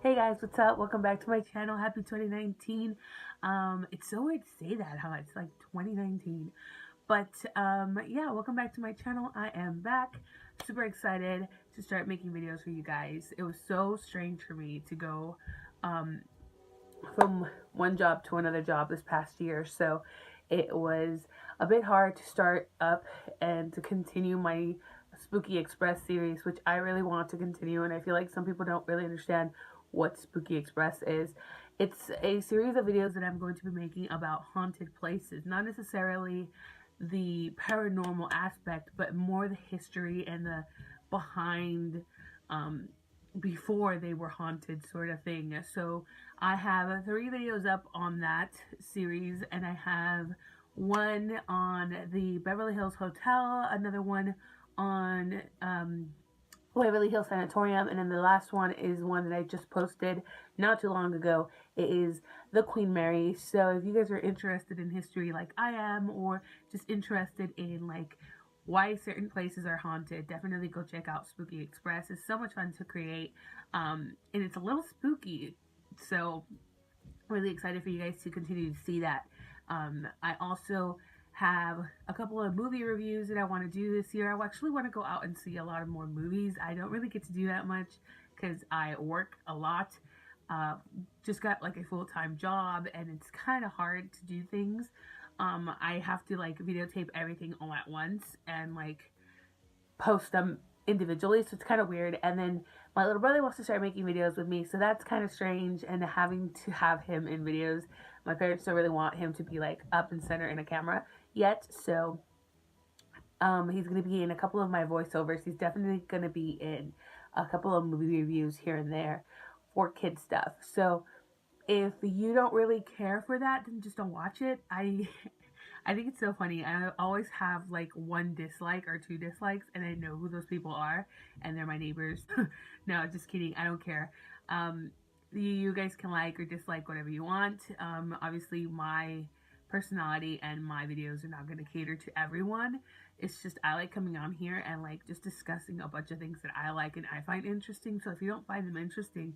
Hey guys, what's up? Welcome back to my channel. Happy 2019. It's so weird to say that, huh? It's like 2019. But yeah, welcome back to my channel. I am back. Super excited to start making videos for you guys. It was so strange for me to go from one job to another job this past year. So it was a bit hard to start up and to continue my Spooky Express series, which I really want to continue. And I feel like some people don't really understand what Spooky Express is. It's a series of videos that I'm going to be making about haunted places, not necessarily the paranormal aspect, but more the history and the behind um, before they were haunted sort of thing. So I have 3 videos up on that series, and I have one on the Beverly Hills Hotel, another one on Waverly Hills Sanatorium, and then the last one is one that I just posted not too long ago. It is the Queen Mary. So if you guys are interested in history like I am, or just interested in like why certain places are haunted, definitely go check out Spooky Express. It's so much fun to create, and it's a little spooky. So really excited for you guys to continue to see that. I also have a couple of movie reviews that I want to do this year. I actually want to go out and see a lot of more movies. I don't really get to do that much because I work a lot. Just got like a full-time job, and it's kind of hard to do things. I have to like videotape everything all at once and like post them individually, so it's kind of weird. And then my little brother wants to start making videos with me, so that's kind of strange. And having to have him in videos, my parents don't really want him to be like up and center in a camera yet, so he's going to be in a couple of my voiceovers. He's definitely going to be in a couple of movie reviews here and there for kid stuff. So if you don't really care for that, then just don't watch it. I think it's so funny. I always have like 1 dislike or 2 dislikes, and I know who those people are, and they're my neighbors. No, just kidding. I don't care. You guys can like or dislike whatever you want. Obviously, my personality and my videos are not going to cater to everyone. It's just I like coming on here and like just discussing a bunch of things that I like and I find interesting. So if you don't find them interesting,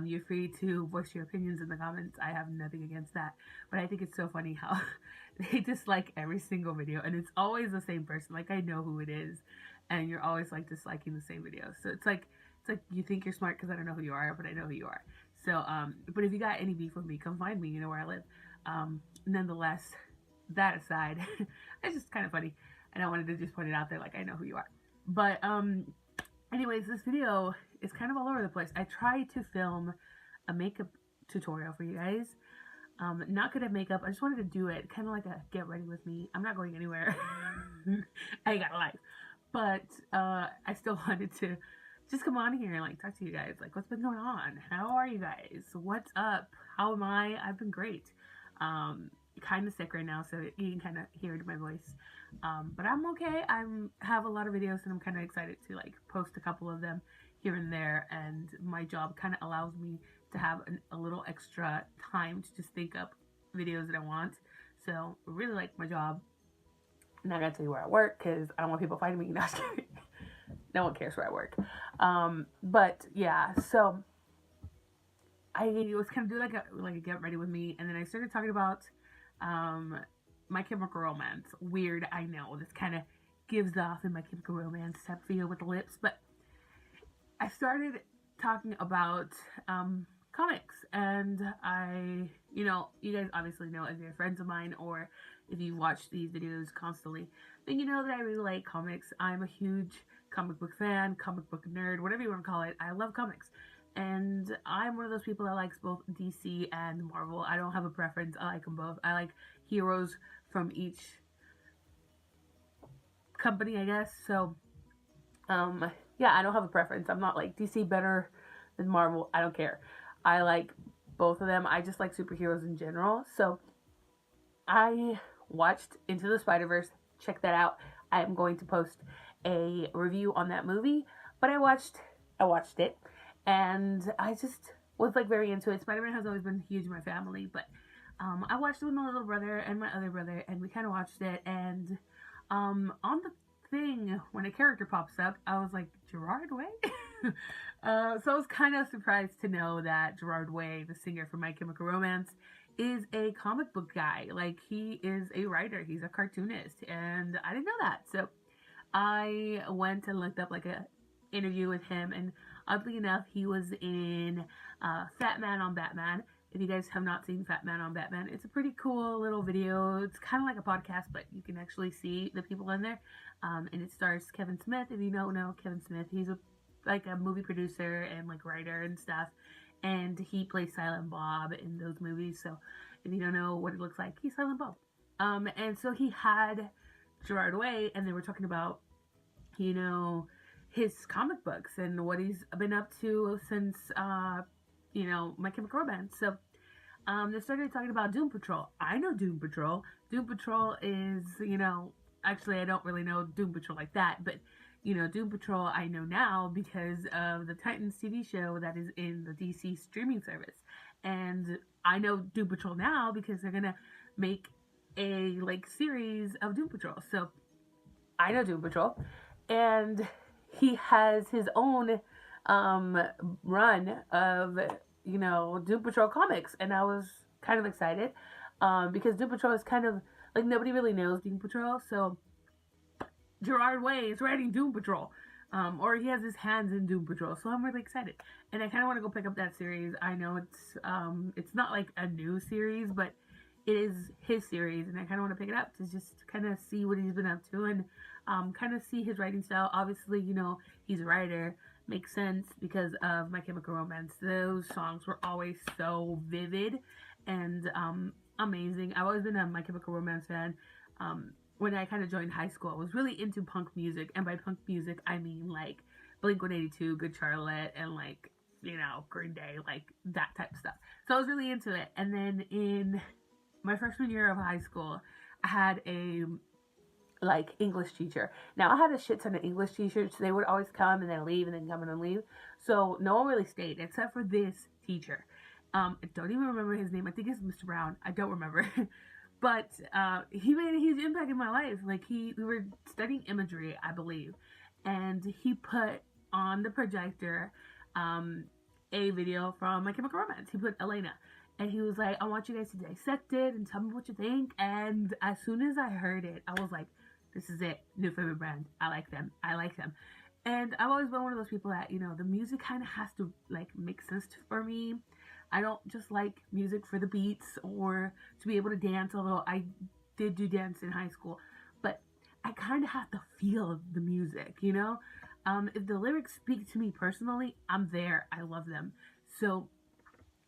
you're free to voice your opinions in the comments. I have nothing against that. But I think it's so funny how they dislike every single video, and it's always the same person. Like I know who it is, and you're always like disliking the same video. So it's like you think you're smart because I don't know who you are, but I know who you are. So but if you got any beef with me, come find me. You know where I live. Nonetheless, that aside, it's just kind of funny, and I wanted to just point it out there, like I know who you are. But anyways, this video is kind of all over the place. I tried to film a makeup tutorial for you guys. Not good at makeup. I just wanted to do it, kind of like a get ready with me. I'm not going anywhere. I ain't got a life. But I still wanted to just come on here and like talk to you guys. Like, what's been going on? How are you guys? What's up? How am I? I've been great. Kind of sick right now, so you can kind of hear it in my voice. But I'm okay. I have a lot of videos, and I'm kind of excited to like post a couple of them here and there. And my job kind of allows me to have a little extra time to just think up videos that I want. So I really like my job. I'm not gonna tell you where I work because I don't want people finding me. No one cares where I work. But yeah, so I was kind of doing like a get ready with me, and then I started talking about My Chemical Romance. Weird, I know. This kind of gives off in My Chemical Romance type feel with the lips, but I started talking about comics, and you guys obviously know if you're friends of mine or if you watch these videos constantly, then you know that I really like comics. I'm a huge comic book fan, comic book nerd, whatever you want to call it. I love comics. And I'm one of those people that likes both DC and Marvel. I don't have a preference. I like them both. I like heroes from each company, I guess. So, yeah, I don't have a preference. I'm not like DC better than Marvel. I don't care. I like both of them. I just like superheroes in general. So, I watched Into the Spider-Verse. Check that out. I am going to post a review on that movie. But I watched it. And I just was like very into it. Spider-Man has always been huge in my family, but I watched it with my little brother and my other brother, and we kind of watched it. And on the thing, when a character pops up, I was like, Gerard Way? So I was kind of surprised to know that Gerard Way, the singer from My Chemical Romance, is a comic book guy. Like, he is a writer, he's a cartoonist, and I didn't know that. So I went and looked up like a interview with him, and oddly enough, he was in Fat Man on Batman. If you guys have not seen Fat Man on Batman, it's a pretty cool little video. It's kind of like a podcast, but you can actually see the people in there. And it stars Kevin Smith. If you don't know Kevin Smith, he's like a movie producer and like writer and stuff. And he plays Silent Bob in those movies. So if you don't know what it looks like, he's Silent Bob. And so he had Gerard Way, and they were talking about, you know, his comic books and what he's been up to since, My Chemical Romance. So they started talking about Doom Patrol. I know Doom Patrol. Doom Patrol is, actually I don't really know Doom Patrol like that, but Doom Patrol I know now because of the Titans TV show that is in the DC streaming service. And I know Doom Patrol now because they're gonna make a series of Doom Patrol. So I know Doom Patrol, and he has his own run of Doom Patrol comics, and I was kind of excited because Doom Patrol is kind of like, nobody really knows Doom Patrol, so Gerard Way is writing Doom Patrol, or he has his hands in Doom Patrol, so I'm really excited, and I kind of want to go pick up that series. I know it's not like a new series, but it is his series, and I kind of want to pick it up to just kind of see what he's been up to, and kind of see his writing style. Obviously, he's a writer. Makes sense because of My Chemical Romance. Those songs were always so vivid and amazing. I've always been a My Chemical Romance fan. When I kind of joined high school, I was really into punk music, and by punk music, I mean like Blink-182, Good Charlotte, and Green Day, like that type of stuff. So I was really into it. And then in my freshman year of high school, I had a English teacher. Now, I had a shit ton of English teachers. They would always come and then leave and then come and then leave. So no one really stayed except for this teacher. I don't even remember his name. I think it's Mr. Brown. I don't remember. But he made a huge impact in my life. We were studying imagery, I believe. And he put on the projector a video from My Chemical Romance. He put Elena. And he was like, I want you guys to dissect it and tell me what you think. And as soon as I heard it, I was like, this is it. New favorite band. I like them. And I've always been one of those people that, the music kind of has to make sense for me. I don't just like music for the beats or to be able to dance, although I did do dance in high school. But I kind of have to feel the music, If the lyrics speak to me personally, I'm there. I love them. So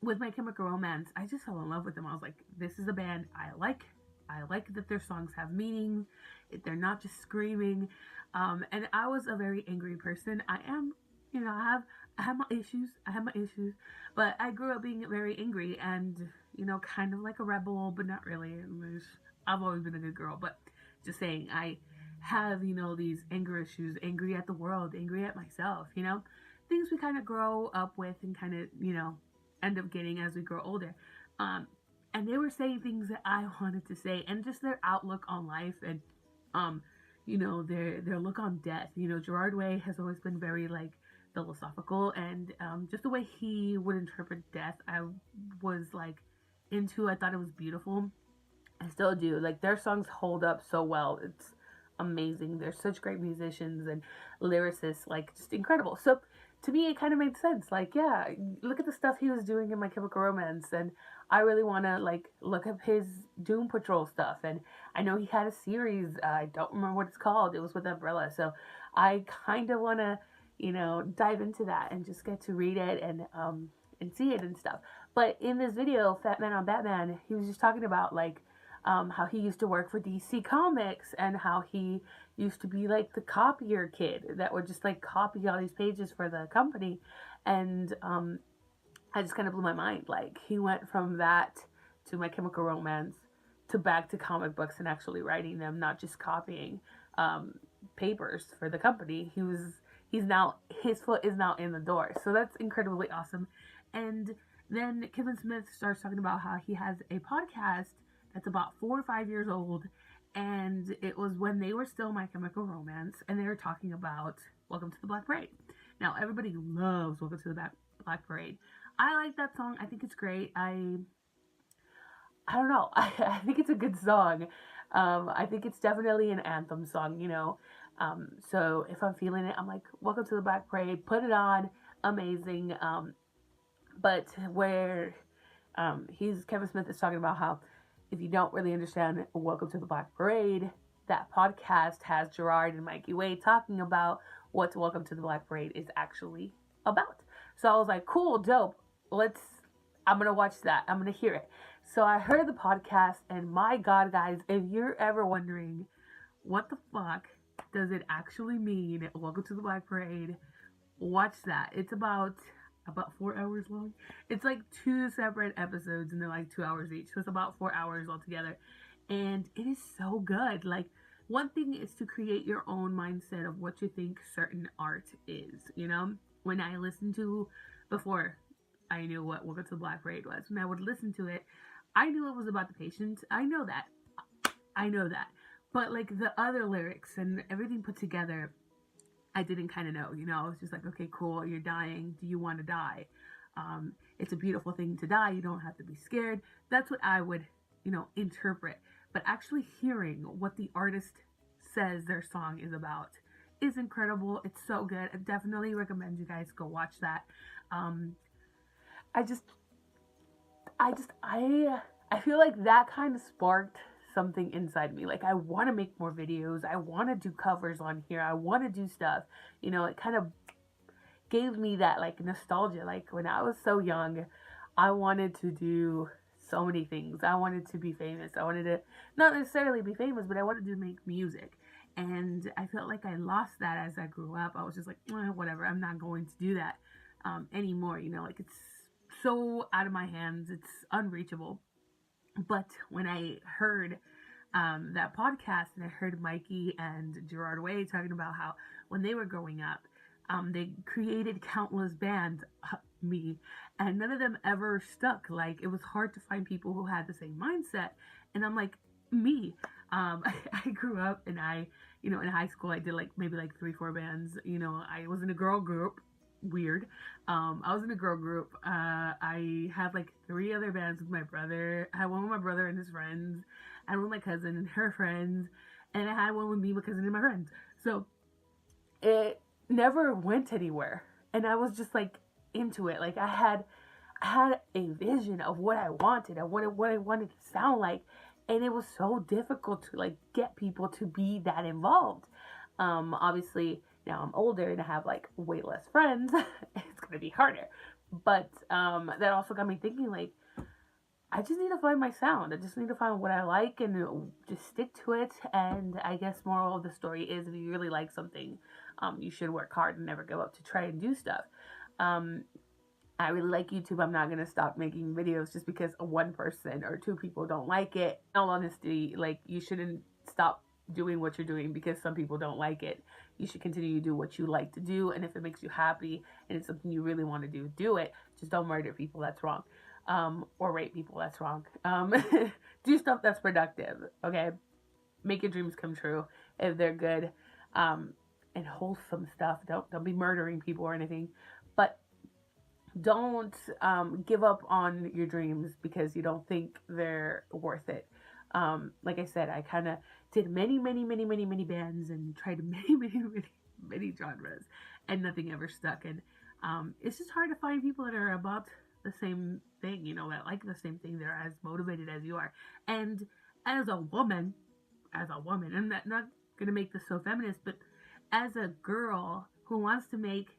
with My Chemical Romance, I just fell in love with them. I was like, this is a band I like. I like that their songs have meaning. They're not just screaming. And I was a very angry person. I am, I have my issues. But I grew up being very angry and, kind of like a rebel, but not really. I've always been a good girl. But just saying, I have, these anger issues, angry at the world, angry at myself, things we kind of grow up with and kind of, end up getting as we grow older. And they were saying things that I wanted to say, and just their outlook on life and their look on death. Gerard Way has always been very philosophical, and just the way he would interpret death, I was into. I thought it was beautiful. I still do. Their songs hold up so well. It's amazing. They're such great musicians and lyricists, just incredible. So to me, it kind of made sense. Yeah, look at the stuff he was doing in My Chemical Romance, and I really want to look up his Doom Patrol stuff. And I know he had a series. I don't remember what it's called. It was with Umbrella, so I kind of want to, dive into that and just get to read it and see it and stuff. But in this video, Fat Man on Batman, he was just talking about how he used to work for DC Comics and how he used to be the copier kid that would just copy all these pages for the company. And I just kind of blew my mind. He went from that to My Chemical Romance to back to comic books and actually writing them, not just copying papers for the company. His foot is now in the door. So that's incredibly awesome. And then Kevin Smith starts talking about how he has a podcast that's about 4 or 5 years old, and it was when they were still My Chemical Romance, and they were talking about Welcome to the Black Parade. Now everybody loves Welcome to the Black Parade. I like that song. I think it's great. I don't know. I think it's a good song. I think it's definitely an anthem song, you know. So if I'm feeling it, I'm like, Welcome to the Black Parade, put it on, amazing. But where Kevin Smith is talking about how if you don't really understand Welcome to the Black Parade, that podcast has Gerard and Mikey Way talking about what Welcome to the Black Parade is actually about. So I was like, cool, dope. I'm gonna watch that. I'm gonna hear it. So I heard the podcast, and my God, guys, if you're ever wondering what the fuck does it actually mean, Welcome to the Black Parade, watch that. It's about 4 hours long. It's like two separate episodes, and they're like 2 hours each. So it's about 4 hours altogether. And it is so good. Like, one thing is to create your own mindset of what you think certain art is, you know? When I listened to, before I knew what Welcome to the Black Parade was, when I would listen to it, I knew it was about the patient. I know that. But like the other lyrics and everything put together, I didn't kind of know, you know. I was just like, okay, cool, you're dying. Do you want to die? It's a beautiful thing to die. You don't have to be scared. That's what I would, you know, interpret. But actually hearing what the artist says their song is about is incredible. It's so good. I definitely recommend you guys go watch that. I just, I feel like that kind of sparked something inside me. Like, I want to make more videos. I want to do covers on here. I want to do stuff. You know, it kind of gave me that like nostalgia. Like when I was so young, I wanted to do so many things. I wanted to be famous. I wanted to not necessarily be famous, but I wanted to make music. And I felt like I lost that as I grew up. I was just like, whatever, I'm not going to do that anymore. You know, like it's so out of my hands. It's unreachable. But when I heard that podcast and I heard Mikey and Gerard Way talking about how when they were growing up, they created countless bands, me, and none of them ever stuck. Like, it was hard to find people who had the same mindset. And I'm like, me. I grew up and you know, in high school, I did like maybe like 3-4 bands. You know, I was in a girl group. Weird. I was in a girl group. I had like 3 other bands with my brother. I had one with my brother and his friends. I had one with my cousin and her friends. And I had one with me, my cousin, and my friends. So it never went anywhere. And I was just like into it. Like I had a vision of what I wanted. I wanted what I wanted to sound like. And it was so difficult to like get people to be that involved. Obviously now I'm older and I have like way less friends. It's gonna be harder. But that also got me thinking like, I just need to find my sound. I just need to find what I like and just stick to it. And I guess moral of the story is if you really like something, you should work hard and never give up to try and do stuff. I really like YouTube. I'm not going to stop making videos just because one person or 2 people don't like it. In all honesty, like, you shouldn't stop doing what you're doing because some people don't like it. You should continue to do what you like to do. And if it makes you happy and it's something you really want to do, do it. Just don't murder people. That's wrong. Or rape people. That's wrong. Do stuff that's productive. Okay. Make your dreams come true if they're good. And wholesome stuff. Don't be murdering people or anything. But don't give up on your dreams because you don't think they're worth it. Like I said, I kind of did many bands and tried many genres, and nothing ever stuck. And it's just hard to find people that are about the same thing, you know, that like the same thing. They're as motivated as you are. And as a woman, I'm not gonna make this so feminist, but as a girl who wants to make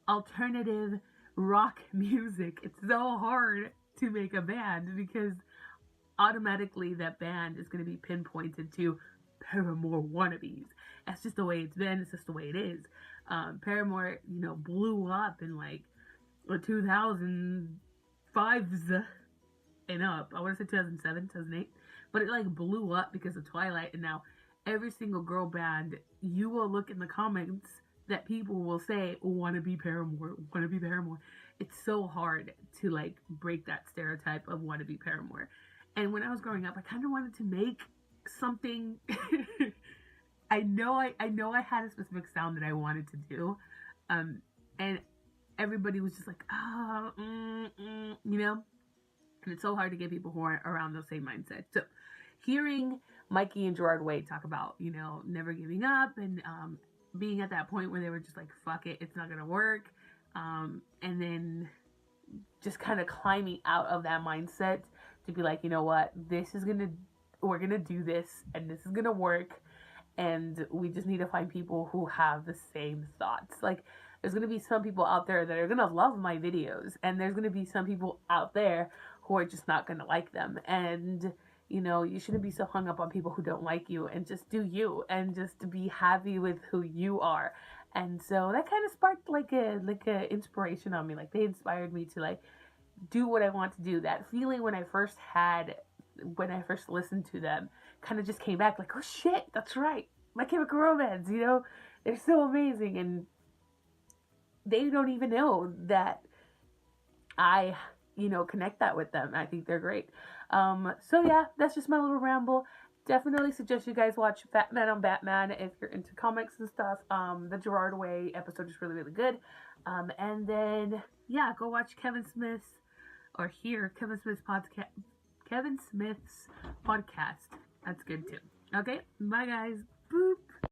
alternative rock music, it's so hard to make a band because automatically that band is going to be pinpointed to Paramore wannabes. That's just the way it's been. It's just the way it is. Paramore, you know, blew up in like the 2005s and up. I want to say 2007, 2008. But it like blew up because of Twilight. And now every single girl band, you will look in the comments that people will say, wanna be Paramore. It's so hard to like break that stereotype of wanna be Paramore. And when I was growing up, I kind of wanted to make something. I know I had a specific sound that I wanted to do. and everybody was just like, oh, you know? And it's so hard to get people who aren't around those same mindsets. So hearing Mikey and Gerard Way talk about, you know, never giving up and being at that point where they were just like, fuck it, it's not going to work. And then just kind of climbing out of that mindset to be like, you know what, we're going to do this and this is going to work. And we just need to find people who have the same thoughts. Like, there's going to be some people out there that are going to love my videos, and there's going to be some people out there who are just not going to like them. And, you know, you shouldn't be so hung up on people who don't like you, and just do you, and just be happy with who you are. And so that kind of sparked like a inspiration on me. Like, they inspired me to like do what I want to do. That feeling when I first listened to them kind of just came back like, oh shit, that's right. My Chemical Romance, you know, they're so amazing. And they don't even know that I, you know, connect that with them. I think they're great. So yeah, that's just my little ramble. Definitely suggest you guys watch Fat Man on Batman if you're into comics and stuff. The Gerard Way episode is really, really good. And then, yeah, go watch Kevin Smith's, or hear Kevin Smith's podcast. That's good too. Okay, bye guys. Boop.